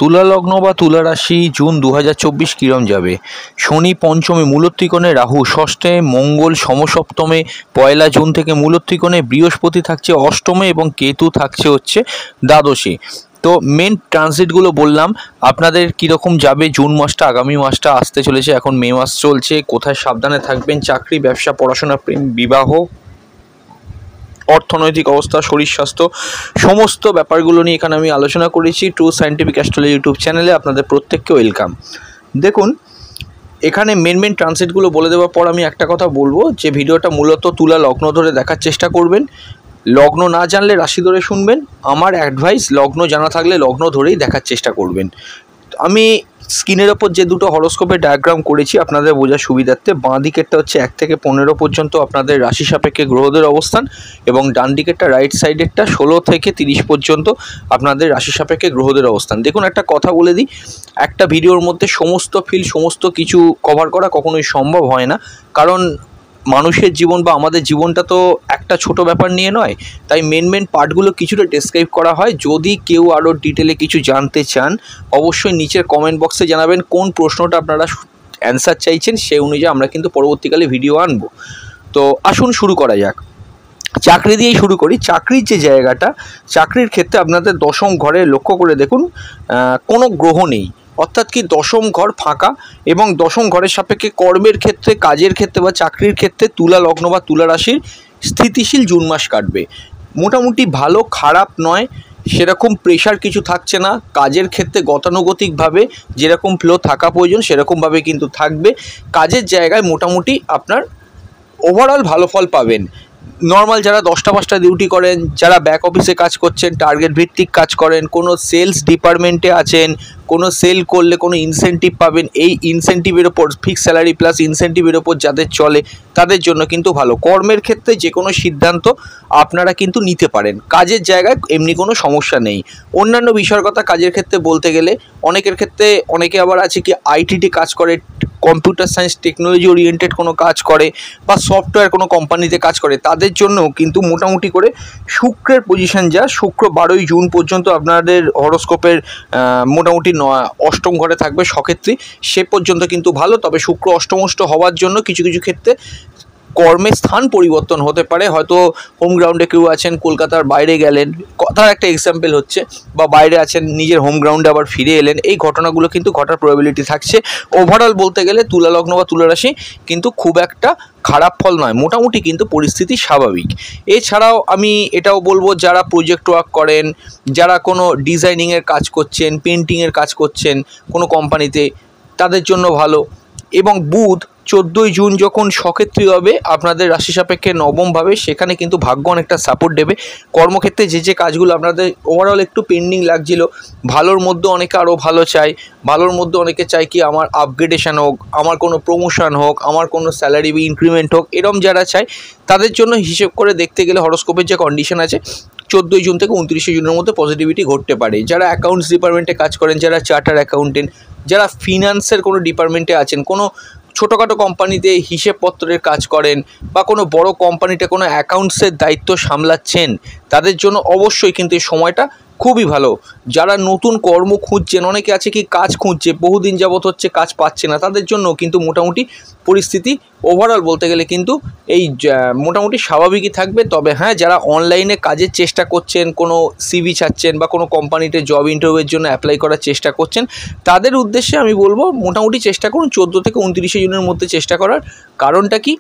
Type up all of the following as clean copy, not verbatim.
তুলা লগ্ন বা তুলা রাশি জুন 2024 কিরম যাবে। শনি পঞ্চমে মূলত্রিকোণে, রাহু ষষ্ঠে, মঙ্গল সমসপ্তমে 1 জুন থেকে মূলত্রিকোণে, বৃহস্পতি থাকছে অষ্টমে এবং কেতু থাকছে হচ্ছে দ্বাদশে। তো মেন ট্রানজিটগুলো বললাম, আপনাদের কীরকম যাবে জুন মাসটা, আগামী মাসটা আসতে চলেছে। এখন মে মাস চলছে, কোথায় সাবধানে থাকবেন, চাকরি, ব্যবসা, পড়াশোনা, প্রেম, বিবাহ, অর্থনৈতিক অবস্থা, শরীর স্বাস্থ্য, সমস্ত ব্যাপারগুলো নিয়ে এখানে আমি আলোচনা করেছি ট্রু সায়েন্টিফিক অ্যাস্ট্রোলজি ইউটিউব চ্যানেলে। আপনাদের প্রত্যেককে ওয়েলকাম। দেখুন, এখানে মেন ট্রানজিটগুলো বলে দেওয়ার পর আমি একটা কথা বলবো যে ভিডিওটা মূলত তুলা লগ্ন ধরে দেখার চেষ্টা করবেন। লগ্ন না জানলে রাশি ধরে শুনবেন। আমার অ্যাডভাইস, লগ্ন জানা থাকলে লগ্ন ধরেই দেখার চেষ্টা করবেন। আমি স্ক্রিনের ওপর যে দুটো হরোস্কোপের ডায়াগ্রাম করেছি আপনাদের বোঝার সুবিধার্থে, বাঁ দিকেরটা হচ্ছে 1 থেকে 15 পর্যন্ত আপনাদের রাশি সাপেক্ষে গ্রহদের অবস্থান, এবং ডান দিকেরটা রাইট সাইডেরটা 16 থেকে 30 পর্যন্ত আপনাদের রাশি সাপেক্ষে গ্রহদের অবস্থান। দেখুন, একটা কথা বলে দিই, একটা ভিডিওর মধ্যে সমস্ত ফিল্ড, সমস্ত কিছু কভার করা কখনোই সম্ভব হয় না, কারণ মানুষের জীবন বা আমাদের জীবনটা তো একটা ছোট ব্যাপার নিয়ে নয়। তাই মেন পার্টগুলো কিছুটা ডেসক্রাইব করা হয়। যদি কেউ আরও ডিটেলে কিছু জানতে চান, অবশ্যই নিচের কমেন্ট বক্সে জানাবেন কোন প্রশ্নটা আপনারা অ্যান্সার চাইছেন, সেই অনুযায়ী আমরা কিন্তু পরবর্তীকালে ভিডিও আনবো। তো আসুন শুরু করা যাক। চাকরি দিয়েই শুরু করি। চাকরির যে জায়গাটা, চাকরির ক্ষেত্রে আপনাদের দশম ঘরে লক্ষ্য করে দেখুন, কোনো গ্রহ নেই, অর্থাৎ কি দশম ঘর ফাঁকা, এবং দশম ঘরের সাপেক্ষে কর্মের ক্ষেত্রে, কাজের ক্ষেত্রে বা চাকরির ক্ষেত্রে তুলা লগ্ন বা তুলা রাশির স্থিতিশীল জুন মাস কাটবে। মোটামুটি ভালো, খারাপ নয়, সেরকম প্রেশার কিছু থাকছে না। কাজের ক্ষেত্রে গতানুগতিকভাবে যেরকম ফ্লো থাকা প্রয়োজন সেরকমভাবে কিন্তু থাকবে। কাজের জায়গায় মোটামুটি আপনার ওভারঅল ভালো ফল পাবেন। নর্মাল যারা 10টা ডিউটি করেন, যারা ব্যাক অফিসে কাজ করছেন, টার্গেট ভিত্তিক কাজ করেন, কোনো সেলস ডিপার্টমেন্টে আছেন, কোনো সেল করলে কোনো ইনসেন্টিভ পাবেন, এই ইনসেন্টিভের ওপর ফিক্স স্যালারি প্লাস ইনসেন্টিভের ওপর যাদের চলে তাদের জন্য কিন্তু ভালো। কর্মের ক্ষেত্রে যে কোনো সিদ্ধান্ত আপনারা কিন্তু নিতে পারেন। কাজের জায়গায় এমনি কোনো সমস্যা নেই। অন্যান্য বিষয়ের কথা কাজের ক্ষেত্রে বলতে গেলে, অনেকের ক্ষেত্রে, অনেকে আবার আছে কি আইটিতে কাজ করে, কম্পিউটার সায়েন্স টেকনোলজি ওরিয়েন্টেড কোনো কাজ করে, বা সফটওয়্যার কোনো কোম্পানিতে কাজ করে, তাদের জন্য কিন্তু মোটামুটি করে শুক্রের পজিশন যা, শুক্র 12 জুন পর্যন্ত আপনাদের হরোস্কোপের মোটামুটি অষ্টম ঘরে থাকবে সক্ষেত্রী, সে পর্যন্ত কিন্তু ভালো। তবে শুক্র অষ্টমষ্ট হওয়ার জন্য কিছু কিছু ক্ষেত্রে কর্মের স্থান পরিবর্তন হতে পারে। হয়তো হোম গ্রাউন্ডে কেউ আছেন, কলকাতার বাইরে গেলেন, কথার একটা এক্সাম্পল হচ্ছে, বা বাইরে আছেন, নিজের হোম গ্রাউন্ডে আবার ফিরে এলেন, এই ঘটনাগুলো কিন্তু ঘটার প্রবাবিলিটি থাকছে। ওভারঅল বলতে গেলে তুলা লগ্ন বা তুলা রাশি কিন্তু খুব একটা খারাপ ফল নয়, মোটামুটি কিন্তু পরিস্থিতি স্বাভাবিক। এছাড়াও আমি এটাও বলবো, যারা প্রজেক্ট ওয়ার্ক করেন, যারা কোনো ডিজাইনিংয়ের কাজ করছেন, পেন্টিংয়ের কাজ করছেন কোনো কোম্পানিতে, তাদের জন্য ভালো। এবং বুধ 14 জুন যখন সক্ষেত্রী হবে আপনাদের রাশি সাপেক্ষে নবমভাবে, সেখানে কিন্তু ভাগ্য অনেকটা সাপোর্ট দেবে। কর্মক্ষেত্রে যে কাজগুলো আপনাদের ওভারঅল একটু পেন্ডিং লাগছিল, ভালোর মধ্যে অনেকে আরও ভালো চায়, ভালোর মধ্যে অনেকে চায় কি আমার আপগ্রেডেশন হোক, আমার কোনো প্রমোশন হোক, আমার কোনো স্যালারি বা ইনক্রিমেন্ট হোক, এরম যারা চায় তাদের জন্য হিসেব করে দেখতে গেলে হরোস্কোপের যে কন্ডিশন আছে, 14 জুন থেকে 29 জুনের মধ্যে পজিটিভিটি ঘটতে পারে। যারা অ্যাকাউন্টস ডিপার্টমেন্টে কাজ করেন, যারা চার্টার অ্যাকাউন্টেন্ট, যারা ফিনান্সের কোনো ডিপার্টমেন্টে আছেন, কোনো ছোটোখাটো কোম্পানিতে হিসেবপত্রের কাজ করেন, বা কোনো বড় কোম্পানিতে কোনো অ্যাকাউন্টসের দায়িত্ব সামলাচ্ছেন, তাদের জন্য অবশ্যই কিন্তু এই সময়টা খুবই ভালো। যারা নতুন কর্ম খুঁজছেন, অনেকে আছে কি কাজ খুঁজছে, বহুদিন যাবত হচ্ছে কাজ পাচ্ছে না, তাদের জন্য কিন্তু মোটামুটি পরিস্থিতি ওভারঅল বলতে গেলে কিন্তু এই মোটামুটি স্বাভাবিকই থাকবে। তবে হ্যাঁ, যারা অনলাইনে কাজের চেষ্টা করছেন, কোনো সিভি ছাড়ছেন বা কোনো কোম্পানিতে জব ইন্টারভিউয়ের জন্য অ্যাপ্লাই করার চেষ্টা করছেন, তাদের উদ্দেশ্যে আমি বলবো মোটামুটি চেষ্টা করুন 14 থেকে 29 জুনের মধ্যে চেষ্টা করার। কারণটা কি,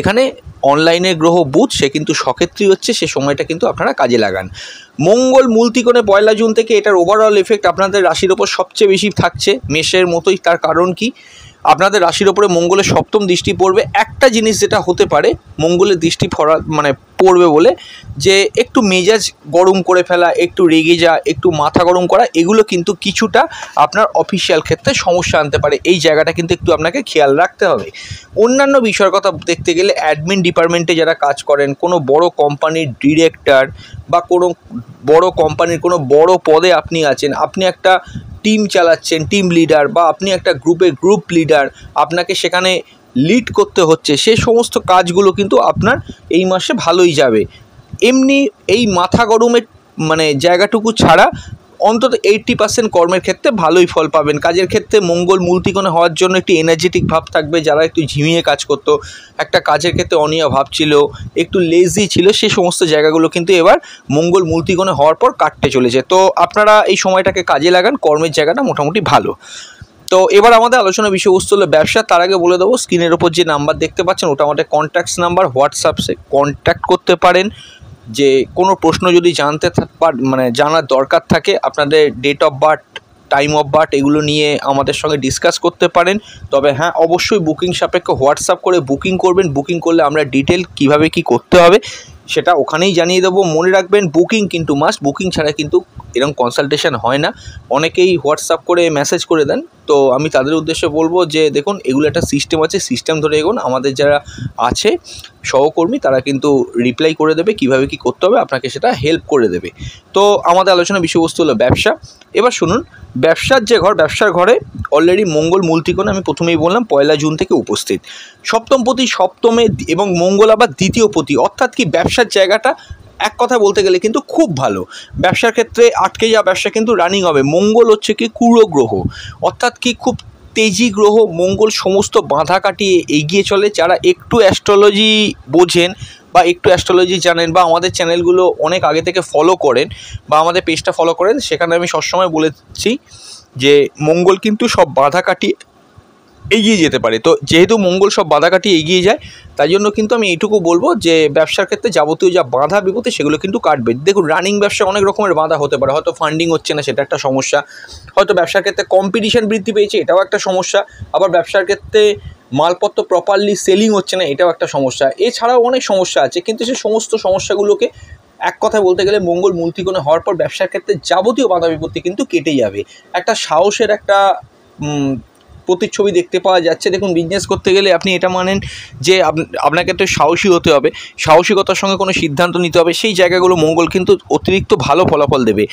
এখানে অনলাইনে গ্রহ বুধ, সে কিন্তু সক্ষেত্রী হচ্ছে, সে সময়টা কিন্তু আপনারা কাজে লাগান। মঙ্গল মূল ত্রিকোণে 1 জুন থেকে, এটার ওভারঅল এফেক্ট আপনাদের রাশির ওপর সবচেয়ে বেশি থাকছে, মেষের মতোই। তার কারণ কি, আপনাদের রাশির ওপরে মঙ্গলের সপ্তম দৃষ্টি পড়বে। একটা জিনিস যেটা হতে পারে মঙ্গলের দৃষ্টি পড়বে বলে, যে একটু মেজাজ গরম করে ফেলা, একটু রেগে যাওয়া, একটু মাথা গরম করা, এগুলো কিন্তু কিছুটা আপনার অফিসিয়াল ক্ষেত্রে সমস্যা আনতে পারে। এই জায়গাটা কিন্তু একটু আপনাকে খেয়াল রাখতে হবে। অন্যান্য বিষয়ের কথা দেখতে গেলে, অ্যাডমিন ডিপার্টমেন্টে যারা কাজ করেন, কোনো বড় কোম্পানির ডিরেক্টর বা কোনো বড় কোম্পানির কোনো বড় পদে আপনি আছেন, আপনি একটা টিম চালাচ্ছেন, টিম লিডার, বা আপনি একটা গ্রুপ লিডার, আপনাকে সেখানে লিড করতে হচ্ছে, সে সমস্ত কাজগুলো কিন্তু আপনার এই মাসে ভালোই যাবে। এমনি এই মাথা গরমের জায়গাটুকু ছাড়া অন্তত 80% কর্মের ক্ষেত্রে ভালোই ফল পাবেন। কাজের ক্ষেত্রে মঙ্গল মূলত্রিকোণে হওয়ার জন্য একটি এনার্জেটিক ভাব থাকবে। যারা একটু ঝিমিয়ে কাজ করতো, একটা কাজের ক্ষেত্রে অনীহা ভাব ছিল, একটু লেজি ছিল, সেই সমস্ত জায়গাগুলো কিন্তু এবার মঙ্গল মূলত্রিকোণে হওয়ার পর কাটতে চলেছে। তো আপনারা এই সময়টাকে কাজে লাগান, কর্মের জায়গাটা মোটামুটি ভালো। তো এবার আমাদের আলোচনার বিষয়বস্তু হলো ব্যবসা। তার আগে বলে দেবো, স্ক্রিনের ওপর যে নাম্বার দেখতে পাচ্ছেন ওটা আমাদের কন্ট্যাক্টস নাম্বার, হোয়াটসঅ্যাপে কন্ট্যাক্ট করতে পারেন। যে কোনো প্রশ্ন যদি জানার দরকার থাকে, আপনাদের date of birth, time of birth এগুলো নিয়ে আমাদের সঙ্গে ডিসকাস করতে পারেন। তবে হ্যাঁ, অবশ্যই বুকিং সাপেক্ষে হোয়াটসঅ্যাপ করে বুকিং করবেন। বুকিং করলে আমরা ডিটেল কীভাবে কী করতে হবে সেটা ওখানেই জানিয়ে দেবো। মনে রাখবেন, বুকিং কিন্তু মাস্ট, বুকিং ছাড়া কিন্তু এরকম কনসালটেশন হয় না। অনেকেই হোয়াটসঅ্যাপ করে মেসেজ করে দেন, তো আমি তাদের উদ্দেশ্যে বলবো যে দেখুন, এগুলো একটা সিস্টেম আছে, সিস্টেম ধরে এগোন। আমাদের যারা আছে সহকর্মী তারা কিন্তু রিপ্লাই করে দেবে, কীভাবে কী করতে হবে আপনাকে সেটা হেল্প করে দেবে। তো আমাদের আলোচনার বিষয়বস্তু হলো ব্যবসা। এবার শুনুন, ব্যবসার যে ঘর, ব্যবসার ঘরে অলরেডি মঙ্গল মূলত্রিকোণে আমি প্রথমেই বললাম 1 জুন থেকে উপস্থিত। সপ্তমপতি সপ্তমে এবং মঙ্গল আবার দ্বিতীয় পতি, অর্থাৎ কি ব্যবসার জায়গাটা এক কথা বলতে গেলে কিন্তু খুব ভালো। ব্যবসার ক্ষেত্রে আটকে যাওয়া ব্যবসা কিন্তু রানিং হবে। মঙ্গল হচ্ছে কি ক্রূর গ্রহ, অর্থাৎ কি খুব তেজি গ্রহ। মঙ্গল সমস্ত বাধা কাটিয়ে এগিয়ে চলে। যারা একটু অ্যাস্ট্রোলজি বোঝেন বা একটু অ্যাস্ট্রোলজি জানেন বা আমাদের চ্যানেলগুলো অনেক আগে থেকে ফলো করেন বা আমাদের পেজটা ফলো করেন, সেখানে আমি সবসময় বলেছি যে মঙ্গল কিন্তু সব বাধা কাটিয়ে এগিয়ে যেতে পারে। তো যেহেতু মঙ্গল সব বাধা কাটিয়ে এগিয়ে যায়, তাই জন্য কিন্তু আমি এইটুকু বলবো যে ব্যবসার ক্ষেত্রে যাবতীয় যা বাধা বিপত্তি সেগুলো কিন্তু কাটবে। দেখুন, রানিং ব্যবসা অনেক রকমের বাধা হতে পারে। হয়তো ফান্ডিং হচ্ছে না, সেটা একটা সমস্যা। হয়তো ব্যবসার ক্ষেত্রে কম্পিটিশন বৃদ্ধি পেয়েছে, এটাও একটা সমস্যা। আবার ব্যবসার ক্ষেত্রে মালপত্র প্রপারলি সেলিং হচ্ছে না, এটাও একটা সমস্যা। এছাড়াও অনেক সমস্যা আছে, কিন্তু সেই সমস্ত সমস্যাগুলোকে এক কথায় বলতে গেলে মঙ্গল মূলত্রিকোণে হওয়ার পর ব্যবসার ক্ষেত্রে যাবতীয় বাধা বিপত্তি কিন্তু কেটে যাবে। একটা সাহসের একটা প্রতিচ্ছবি দেখতে পাওয়া যাচ্ছে। দেখুন, বিজনেস করতে গেলে আপনি এটা মানেন যে আপনাকে একটু সাহসী হতে হবে, সাহসিকতার সঙ্গে কোনো সিদ্ধান্ত নিতে হবে। সেই জায়গাগুলো মঙ্গল কিন্তু অতিরিক্ত ভালো ফলাফল দেবে।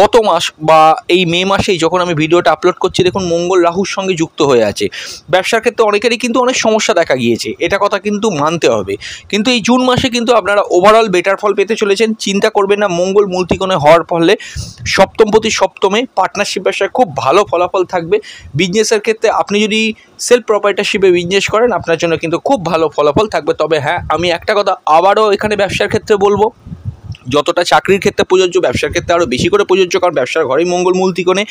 গত মাস বা এই মে মাসেই যখন আমি ভিডিওটা আপলোড করছি, দেখুন মঙ্গল রাহুর সঙ্গে যুক্ত হয়ে আছে। ব্যবসার ক্ষেত্রে অনেকেরই কিন্তু অনেক সমস্যা দেখা গিয়েছে, এটা কথা কিন্তু মানতে হবে। কিন্তু এই জুন মাসে কিন্তু আপনারা ওভারঅল বেটার ফল পেতে চলেছেন। চিন্তা করবেন না, মঙ্গল মূলত্রিকোণে হওয়ার ফলে সপ্তমপতি সপ্তমে পার্টনারশিপ ব্যবসায় খুব ভালো ফলাফল থাকবে। বিজনেসের ক্ষেত্রে আপনি যদি সেলফ প্রপার্টারশিপে বিজনেস করেন, আপনার জন্য কিন্তু খুব ভালো ফলাফল থাকবে। তবে হ্যাঁ, আমি একটা কথা আবারও এখানে ব্যবসার ক্ষেত্রে বলবো, যতটা চাকরির ক্ষেত্রে প্রযোজ্য, ব্যবসার ক্ষেত্রে আরও বেশি করে প্রযোজ্য, কারণ ব্যবসার ঘরেই মঙ্গল মূলত্রিকোণে।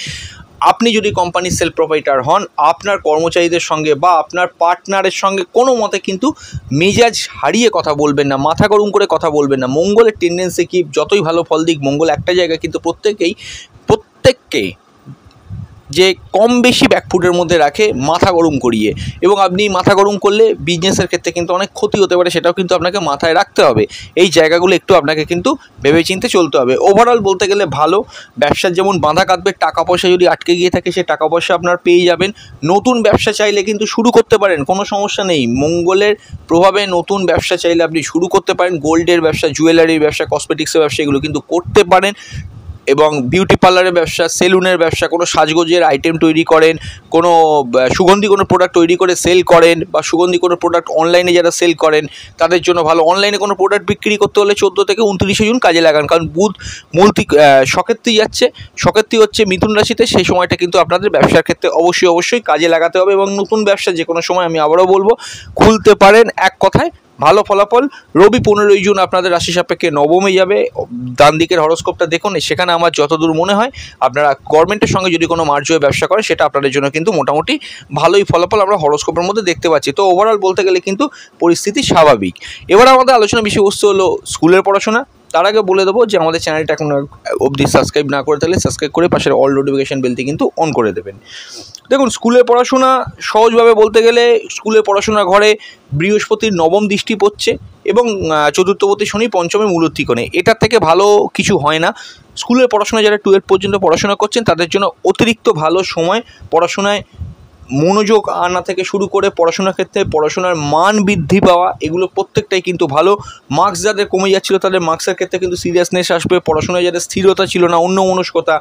আপনি যদি কোম্পানির সেলফ প্রোপাইটার হন, আপনার কর্মচারীদের সঙ্গে বা আপনার পার্টনারের সঙ্গে কোনো মতে কিন্তু মেজাজ হারিয়ে কথা বলবেন না, মাথা গরম করে কথা বলবেন না। মঙ্গলের টেন্ডেন্সি কি, যতই ভালো ফল দিক, মঙ্গল একটা জায়গায় কিন্তু প্রত্যেককে যে কম বেশি ব্যাকফুটের মধ্যে রাখে, মাথা গরম করিয়ে। এবং আপনি মাথা গরম করলে বিজনেসের ক্ষেত্রে কিন্তু অনেক ক্ষতি হতে পারে, সেটাও কিন্তু আপনাকে মাথায় রাখতে হবে। এই জায়গাগুলো একটু আপনাকে কিন্তু ভেবেচিন্তে চলতে হবে। ওভারঅল বলতে গেলে ভালো। ব্যবসার যেমন বাঁধা কাটবে, টাকা পয়সা যদি আটকে গিয়ে থাকে সে টাকা পয়সা আপনার পেয়ে যাবেন। নতুন ব্যবসা চাইলে কিন্তু শুরু করতে পারেন, কোনো সমস্যা নেই। মঙ্গলের প্রভাবে নতুন ব্যবসা চাইলে আপনি শুরু করতে পারেন। গোল্ডের ব্যবসা, জুয়েলারির ব্যবসা, কসমেটিক্সের ব্যবসা এগুলো কিন্তু করতে পারেন। এবং বিউটি পার্লারের ব্যবসা, সেলুনের ব্যবসা, কোনো সাজগোজের আইটেম তৈরি করেন, কোনো সুগন্ধি কোনো প্রোডাক্ট তৈরি করে সেল করেন, বা সুগন্ধি কোনো প্রোডাক্ট অনলাইনে যারা সেল করেন তাদের জন্য ভালো। অনলাইনে কোনো প্রোডাক্ট বিক্রি করতে হলে 14 থেকে 29 জুন কাজে লাগান, কারণ বুধ সকেত্রী যাচ্ছে, সকেত্রী হচ্ছে মিথুন রাশিতে। সেই সময়টা কিন্তু আপনাদের ব্যবসার ক্ষেত্রে অবশ্যই কাজে লাগাতে হবে। এবং নতুন ব্যবসা যে কোনো সময়, আমি আবারও বলবো, খুলতে পারেন। এক কথায় ভালো ফলাফল। রবি 15 জুন আপনাদের রাশি সাপেক্ষে নবমে যাবে। ডান দিকের হরস্কোপটা দেখুন, সেখানে আমার যতদূর মনে হয় আপনারা গভর্নমেন্টের সঙ্গে যদি কোনো মার্জ হয়ে ব্যবসা করেন, সেটা আপনাদের জন্য কিন্তু মোটামুটি ভালোই ফলাফল আমরা হরস্কোপের মধ্যে দেখতে পাচ্ছি। তো ওভারঅল বলতে গেলে কিন্তু পরিস্থিতি স্বাভাবিক। এবার আমাদের আলোচনা বিষয়বস্তু হলো স্কুলের পড়াশোনা। তার আগে বলে দেবো যে আমাদের চ্যানেলটা এখন অবধি সাবস্ক্রাইব না করে থাকলে সাবস্ক্রাইব করে পাশের অল নোটিফিকেশান বেলটি কিন্তু অন করে দেবেন। দেখুন, স্কুলের পড়াশোনা সহজভাবে বলতে গেলে, স্কুলের পড়াশোনা ঘরে বৃহস্পতির নবম দৃষ্টি পড়ছে এবং চতুর্থপতি শনি পঞ্চমে মূলত্রিকোণে। এটার থেকে ভালো কিছু হয় না। স্কুলের পড়াশোনা যারা 12 পর্যন্ত পড়াশোনা করছেন তাদের জন্য অতিরিক্ত ভালো সময়। পড়াশোনায় মনোযোগ আনা থেকে শুরু করে পড়াশোনার ক্ষেত্রে পড়াশোনার মান বৃদ্ধি পাওয়া, এগুলো প্রত্যেকটাই কিন্তু ভালো। মার্কস যাদের কমে যাচ্ছিলো তাদের মার্কসের ক্ষেত্রে কিন্তু সিরিয়াসনেস আসবে। পড়াশোনায় যাদের স্থিরতা ছিল না, অন্যমনস্কতা,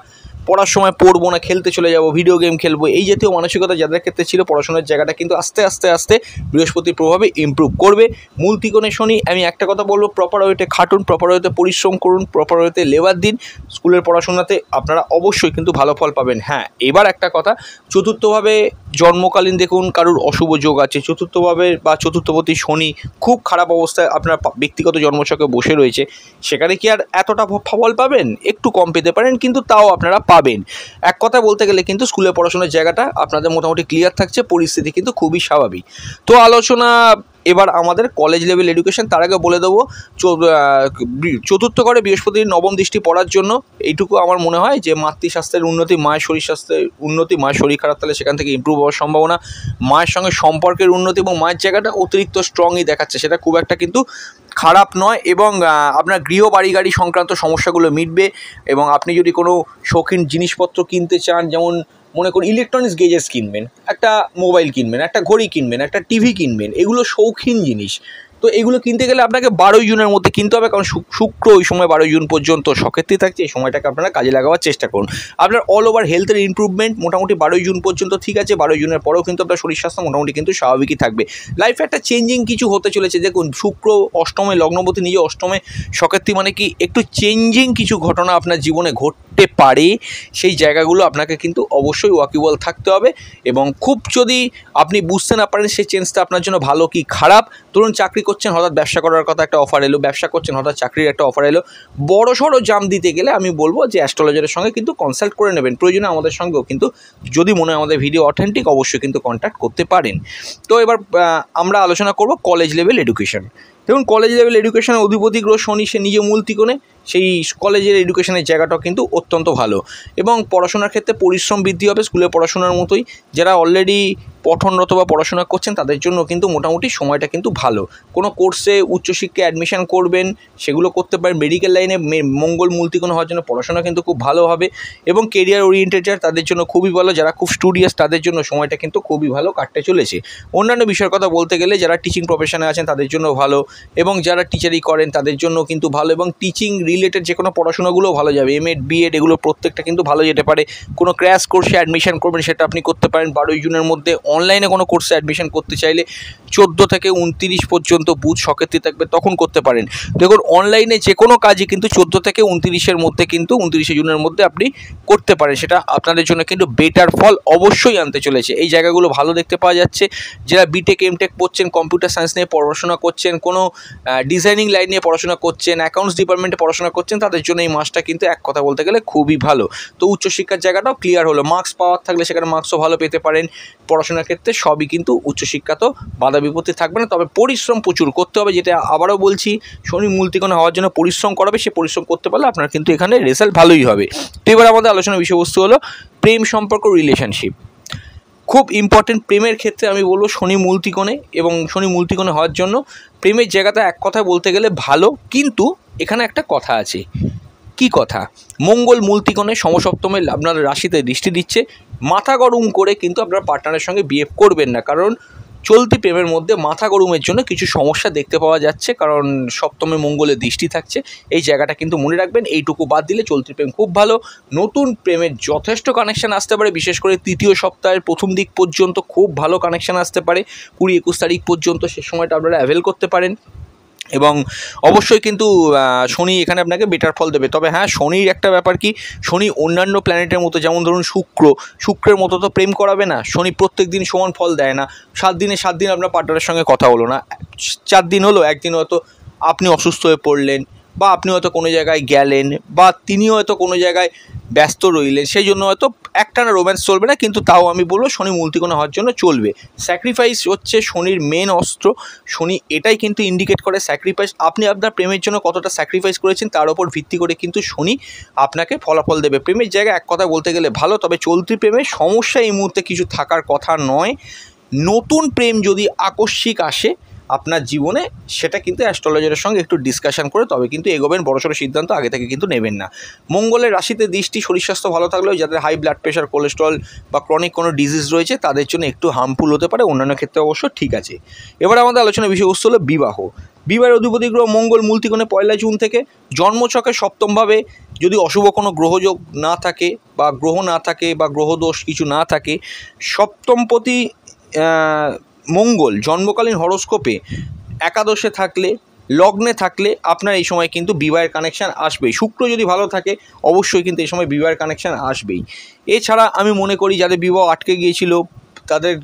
পড়ার সময় পড়বো না, খেলতে চলে যাব, ভিডিও গেম খেলবো, এই জাতীয় মানসিকতা যাদের ক্ষেত্রে ছিল পড়াশোনার জায়গাটা কিন্তু আস্তে আস্তে আস্তে বৃহস্পতির প্রভাবে ইমপ্রুভ করবে। মূল ত্রিকোণে শনি, আমি একটা কথা বলবো, প্রপার ওয়েতে খাটুন, প্রপার ওয়েতে পরিশ্রম করুন, প্রপার ওয়েতে লেবার দিন, স্কুলের পড়াশোনাতে আপনারা অবশ্যই কিন্তু ভালো ফল পাবেন। হ্যাঁ, এবার একটা কথা, চতুর্থভাবে জন্মকালীন দেখুন কারুর অশুভ যোগ আছে, চতুর্থভাবে বা চতুর্থপতি শনি খুব খারাপ অবস্থায় আপনার ব্যক্তিগত জন্মছকে বসে রয়েছে, সেখানে কি আর এতটা ফল পাবেন? একটু কম পেতে পারেন, কিন্তু তাও আপনারা পাবেন। এক কথা বলতে গেলে কিন্তু স্কুলে পড়াশোনার জায়গাটা আপনাদের মোটামুটি ক্লিয়ার থাকছে, পরিস্থিতি কিন্তু খুবই স্বাভাবিক। তো আলোচনা এবার আমাদের কলেজ লেভেল এডুকেশন। তার আগে বলে দেবো, চতুর্থ ঘরে বৃহস্পতির নবম দৃষ্টি পড়ার জন্য এইটুকু আমার মনে হয় যে মাতৃস্বাস্থ্যের উন্নতি, মায়ের শরীর স্বাস্থ্যের উন্নতি, মায়ের শরীর খারাপ থাকলে সেখান থেকে ইমপ্রুভ হওয়ার সম্ভাবনা, মায়ের সঙ্গে সম্পর্কের উন্নতি এবং মায়ের জায়গাটা অতিরিক্ত স্ট্রংই দেখাচ্ছে, সেটা খুব একটা কিন্তু খারাপ নয়। এবং আপনার গৃহ বাড়ি গাড়ি সংক্রান্ত সমস্যাগুলো মিটবে। এবং আপনি যদি কোনো শৌখিন জিনিসপত্র কিনতে চান, যেমন মনে করুন ইলেকট্রনিক্স গেজেস কিনবেন, একটা মোবাইল কিনবেন, একটা ঘড়ি কিনবেন, একটা টিভি কিনবেন, এগুলো শৌখিন জিনিস। তো এগুলো কিনতে গেলে আপনাকে 12ই জুনের মধ্যে কিনতে হবে, কারণ শুক্র ওই সময় 12ই জুন পর্যন্ত সক্ষেত্রে থাকছে। এই সময়টাকে আপনারা কাজে লাগাবার চেষ্টা করুন। আপনার অল ওভার হেলথের ইমপ্রুভমেন্ট মোটামুটি 12ই জুন পর্যন্ত ঠিক আছে, 12ই জুনের পরেও কিন্তু আপনার শরীর স্বাস্থ্য মোটামুটি কিন্তু স্বাভাবিকই থাকবে। লাইফে একটা চেঞ্জিং কিছু হতে চলেছে। দেখুন, শুক্র অষ্টমে, লগ্নপতি নিজে অষ্টমে সক্ষেত্রী, মানে কি একটু চেঞ্জিং কিছু ঘটনা আপনার জীবনে ঘটতে পারে। সেই জায়গাগুলো আপনাকে কিন্তু অবশ্যই ওয়াকিবল থাকতে হবে। এবং খুব যদি আপনি বুঝতে না পারেন সেই চেঞ্জটা আপনার জন্য ভালো কি খারাপ, ধরুন চাকরি করছেন, হঠাৎ ব্যবসা করার কথা একটা অফার এলো, ব্যবসা করছেন, হঠাৎ চাকরির একটা অফার এলো, বড় সড়ো জাম দিতে গেলে আমি বলবো যে অ্যাস্ট্রোলজারের সঙ্গে কিন্তু কনসাল্ট করে নেবেন। প্রয়োজনে আমাদের সঙ্গেও কিন্তু যদি মনে হয় আমাদের ভিডিও অথেন্টিক, অবশ্যই কিন্তু কন্ট্যাক্ট করতে পারেন। তো এবার আমরা আলোচনা করব কলেজ লেভেল এডুকেশন। দেখুন, কলেজ লেভেল এডুকেশনের অধিপতি গ্রহ শনি, সে নিজে মূল ত্রিকোণে, সেই কলেজের এডুকেশনের জায়গাটাও কিন্তু অত্যন্ত ভালো। এবং পড়াশোনার ক্ষেত্রে পরিশ্রম বৃদ্ধি হবে স্কুলের পড়াশোনার মতোই। যারা অলরেডি পঠনরত বা পড়াশোনা করছেন তাদের জন্য কিন্তু মোটামুটি সময়টা কিন্তু ভালো। কোনো কোর্সে উচ্চশিক্ষায় অ্যাডমিশন করবেন, সেগুলো করতে পারেন। মেডিকেল লাইনে মঙ্গল মূল ত্রিকোণ হওয়ার জন্য পড়াশোনা কিন্তু খুব ভালো হবে। এবং কেরিয়ার ওরিয়েন্টেড যারা, তাদের জন্য খুবই ভালো। যারা খুব স্টুডিয়াস তাদের জন্য সময়টা কিন্তু খুবই ভালো কাটতে চলেছে। অন্যান্য বিষয়ের কথা বলতে গেলে যারা টিচিং প্রফেশনে আছেন তাদের জন্য ভালো, এবং যারা টিচারই করেন তাদের জন্য কিন্তু ভালো। এবং টিচিং রিলেটেড যে কোনো পড়াশোনাগুলোও ভালো যাবে, এমএড বিএড এগুলো প্রত্যেকটা কিন্তু ভালো যেতে পারে। কোনো ক্র্যাশ কোর্সে অ্যাডমিশন করবেন সেটা আপনি করতে পারেন 12ই জুনের মধ্যে। অনলাইনে কোনো কোর্সে অ্যাডমিশন করতে চাইলে 14 থেকে 29 পর্যন্ত বুধ সক্ষেত্রে থাকবে, তখন করতে পারেন। দেখুন, অনলাইনে যে কোনো কাজই কিন্তু 14 থেকে 29-এর মধ্যে কিন্তু 29শে জুনের মধ্যে আপনি করতে পারেন। সেটা আপনাদের জন্য কিন্তু বেটার ফল অবশ্যই আনতে চলেছে। এই জায়গাগুলো ভালো দেখতে পাওয়া যাচ্ছে। যারা বিটেক এমটেক পড়ছেন, কম্পিউটার সায়েন্স নিয়ে পড়াশোনা করছেন, কোনো ডিজাইনিং লাইন নিয়ে পড়াশোনা করছেন, অ্যাকাউন্টস ডিপার্টমেন্টে পড়াশোনা করছেন, তাদের জন্য এই মাসটা কিন্তু এক কথা বলতে গেলে খুবই ভালো। তো উচ্চশিক্ষার জায়গাটাও ক্লিয়ার হলো। মার্কস পাওয়ার থাকলে সেখানে মার্কসও ভালো পেতে পারেন। পড়াশোনার ক্ষেত্রে সবই কিন্তু উচ্চশিক্ষা তো বাধা বিপত্তি থাকবে না, তবে পরিশ্রম প্রচুর করতে হবে। যেটা আবারও বলছি, শনি মূল ত্রিকোণে হওয়ার জন্য পরিশ্রম করাবে, সে পরিশ্রম করতে পারলে আপনার কিন্তু এখানে রেজাল্ট ভালোই হবে। তো এবার আমাদের আলোচনার বিষয়বস্তু হলো প্রেম সম্পর্ক, রিলেশনশিপ। খুব ইম্পর্টেন্ট প্রেমের ক্ষেত্রে আমি বলবো শনি মূল ত্রিকোণে, এবং শনি মূল ত্রিকোণে হওয়ার জন্য প্রেমের জায়গাটা এক কথায় বলতে গেলে ভালো। কিন্তু এখানে একটা কথা আছে। কি কথা? মঙ্গল মূল ত্রিকোণে সমসপ্তমে আপনার রাশিতে দৃষ্টি দিচ্ছে। মাথা গরম করে কিন্তু আপনার পার্টনারের সঙ্গে বিহেভ করবেন না, কারণ চলতি প্রেমের মধ্যে মাথা গরমের জন্য কিছু সমস্যা দেখতে পাওয়া যাচ্ছে, কারণ সপ্তমে মঙ্গলের দৃষ্টি থাকছে। এই জায়গাটা কিন্তু মনে রাখবেন। এইটুকু বাদ দিলে চলতি প্রেম খুব ভালো। নতুন প্রেমের যথেষ্ট কানেকশান আসতে পারে, বিশেষ করে তৃতীয় সপ্তাহের প্রথম দিক পর্যন্ত খুব ভালো কানেকশান আসতে পারে। 20-21 তারিখ পর্যন্ত সে সময়টা আপনারা অ্যাভেল করতে পারেন। এবং অবশ্যই কিন্তু শনি এখানে আপনাকে বেটার ফল দেবে। তবে হ্যাঁ, শনির একটা ব্যাপার কি, শনি অন্যান্য প্ল্যানেটের মতো, যেমন ধরুন শুক্রের মতো তো প্রেম করাবে না। শনি প্রত্যেক দিন সমান ফল দেয় না। 7 দিনে 7 দিন আপনার পার্টনারের সঙ্গে কথা হলো না, 4 দিন হলো, একদিন হয়তো আপনি অসুস্থ হয়ে পড়লেন, বা আপনি হয়তো কোনো জায়গায় গেলেন, বা তিনিও হয়তো কোনো জায়গায় ব্যস্ত রইলেন, সেই জন্য হয়তো একটানা রোম্যান্স চলবে না। কিন্তু তাও আমি বলবো শনি মূল ত্রিকোণে হওয়ার জন্য চলবে। স্যাক্রিফাইস হচ্ছে শনির মেন অস্ত্র। শনি এটাই কিন্তু ইন্ডিকেট করে স্যাক্রিফাইস। আপনি আপনার প্রেমের জন্য কতটা স্যাক্রিফাইস করেছেন তার উপর ভিত্তি করে কিন্তু শনি আপনাকে ফলাফল দেবে। প্রেমের জায়গায় এক কথা বলতে গেলে ভালো, তবে চলতি প্রেমে সমস্যা এই মুহূর্তে কিছু থাকার কথা নয়। নতুন প্রেম যদি আকস্মিক আসে আপনার জীবনে, সেটা কিন্তু অ্যাস্ট্রোলজারের সঙ্গে একটু ডিসকাশন করে তবে কিন্তু এগোবেন। বড়সড় সিদ্ধান্ত আগে থেকে কিন্তু নেবেন না। মঙ্গলের রাশিতে দৃষ্টি, শরীর স্বাস্থ্য ভালো থাকলেও যাদের হাই ব্লাড প্রেশার, কোলেস্ট্রল বা ক্রনিক কোনো ডিজিজ রয়েছে তাদের জন্য একটু হার্মফুল হতে পারে, অন্যান্য ক্ষেত্রে অবশ্য ঠিক আছে। এবার আমাদের আলোচনার বিষয়বস্তু হলো বিবাহ। বিবাহের অধিপতি গ্রহ মঙ্গল মূলত্রিকোণে 1 জুন থেকে। জন্মছকে সপ্তমভাবে যদি অশুভ কোনো গ্রহযোগ না থাকে বা গ্রহ না থাকে বা গ্রহদোষ কিছু না থাকে, সপ্তমপতি মঙ্গল জন্মকালীন হরোস্কোপে একাদশে থাকলে, লগ্নে থাকলে আপনার এই সময় কিন্তু বিবাহের কানেকশান আসবেই। শুক্র যদি ভালো থাকে অবশ্যই কিন্তু এই সময় বিবাহের কানেকশান আসবেই। এছাড়া আমি মনে করি যাদের বিবাহ আটকে গিয়েছিল তাদের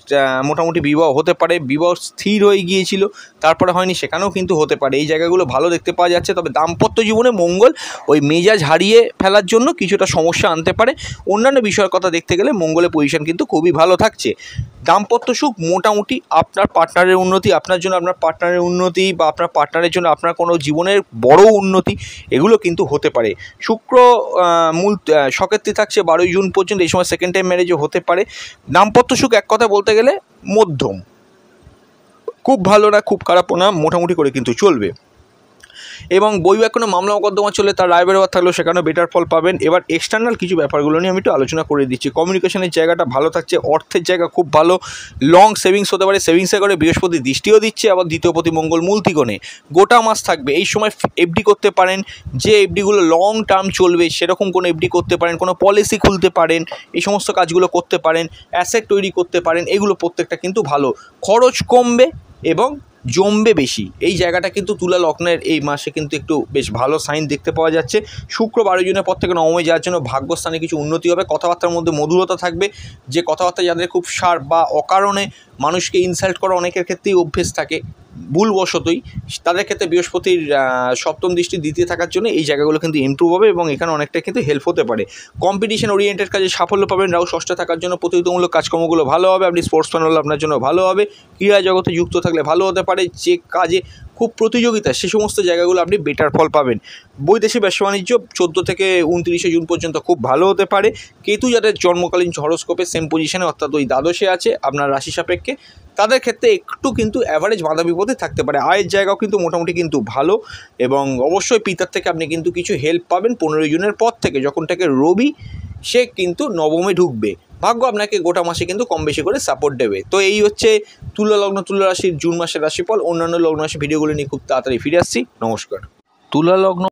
মোটামুটি বিবাহ হতে পারে, বিবাহ স্থির হয়ে গিয়েছিল তারপরে হয়নি, সেখানেও কিন্তু হতে পারে। এই জায়গাগুলো ভালো দেখতে পাওয়া যাচ্ছে। তবে দাম্পত্য জীবনে মঙ্গল ওই মেজাজ হারিয়ে ফেলার জন্য কিছুটা সমস্যা আনতে পারে। অন্যান্য বিষয়ের কথা দেখতে গেলে মঙ্গলের পজিশন কিন্তু খুবই ভালো থাকছে। দাম্পত্য সুখ মোটামুটি, আপনার পার্টনারের উন্নতি, আপনার জন্য আপনার পার্টনারের উন্নতি বা আপনার পার্টনারের জন্য আপনার কোনো জীবনের বড় উন্নতি, এগুলো কিন্তু হতে পারে। শুক্র মূল সক্ষেত্রে থাকছে 12 জুন পর্যন্ত। এই সময় সেকেন্ড টাইম ম্যারেজও হতে পারে। দাম্পত্য সুখ এক কথা বলতে গেলে মধ্যম, খুব ভালো না খুব খারাপও না, মোটামুটি করে কিন্তু চলবে। এবং বৈবাহিক কোনো মামলা মোকদ্দমা চলে তার রায় বেরোবার থাকলেও সেখানেও বেটার ফল পাবেন। এবার এক্সটার্নাল কিছু ব্যাপারগুলো নিয়ে আমি একটু আলোচনা করে দিচ্ছি। কমিউনিকেশনের জায়গাটা ভালো থাকছে, অর্থের জায়গা খুব ভালো, লং সেভিংস হতে পারে। সেভিংসে করে বৃহস্পতি দৃষ্টিও দিচ্ছে, আবার দ্বিতীয়পতি মঙ্গল মূলত্রিকোণে গোটা মাস থাকবে। এই সময় এফডি করতে পারেন, যে এফডিগুলো লং টার্ম চলবে সেরকম কোনো এফডি করতে পারেন, কোনো পলিসি খুলতে পারেন, এই সমস্ত কাজগুলো করতে পারেন, অ্যাসেট তৈরি করতে পারেন। এগুলো প্রত্যেকটা কিন্তু ভালো। খরচ কমবে এবং জমবে বেশি। এই জায়গাটা কিন্তু তুলা লগ্নের এই মাসে কিন্তু একটু বেশ ভালো সাইন দেখতে পাওয়া যাচ্ছে। শুক্র 12 জুনের পর থেকে নবমে যাওয়ার জন্য ভাগ্যস্থানে কিছু উন্নতি হবে। কথাবার্তার মধ্যে মধুরতা থাকবে। যে কথাবার্তা যাদের খুব শার্প বা অকারণে মানুষকে ইনসাল্ট করা অনেকের ক্ষেত্রেই অভ্যেস থাকে ভুলবশতই, তাদের ক্ষেত্রে বৃহস্পতির সপ্তম দৃষ্টি দ্বিতীয় থাকার জন্য এই জায়গাগুলো কিন্তু ইমপ্রুভ হবে এবং এখানে অনেকটা কিন্তু হেল্প হতে পারে। কম্পিটিশন ওরিয়েন্টেড কাজে সাফল্য পাবেন। রাহু ষষ্ঠে থাকার জন্য প্রতিযোগিতামূলক কাজকর্মগুলো ভালো হবে। আপনি স্পোর্টসম্যান হলে আপনার জন্য ভালো হবে। ক্রীড়া জগতে যুক্ত থাকলে ভালো হতে পারে। যে কাজে খুব প্রতিযোগিতা সে সমস্ত জায়গাগুলো আপনি বেটার ফল পাবেন। বৈদেশিক ব্যবসা বাণিজ্য 14 থেকে 29 জুন পর্যন্ত খুব ভালো হতে পারে। কেতু যাদের জন্মকালীন হরোস্কোপে সেম পজিশনে অর্থাৎ ওই দ্বাদশে আছে আপনার রাশি সাপেক্ষে, তাদের ক্ষেত্রে একটু কিন্তু অ্যাভারেজ বাধা বিপদে থাকতে পারে। আয়ের জায়গাও কিন্তু মোটামুটি কিন্তু ভালো এবং অবশ্যই পিতার থেকে আপনি কিন্তু কিছু হেল্প পাবেন 15 জুনের পর থেকে, যখন থেকে রবি সে কিন্তু নবমে ঢুকবে। ভাগ্য আপনাকে গোটা মাসে কিন্তু কম বেশি করে সাপোর্ট দেবে। তো এই হচ্ছে তুলা লগ্ন তুলা রাশির জুন মাসের রাশিফল। অন্যান্য লগ্ন রাশি ভিডিওগুলো নিয়ে খুব তাড়াতাড়ি ফিরে আসছি। নমস্কার। তুলা লগ্ন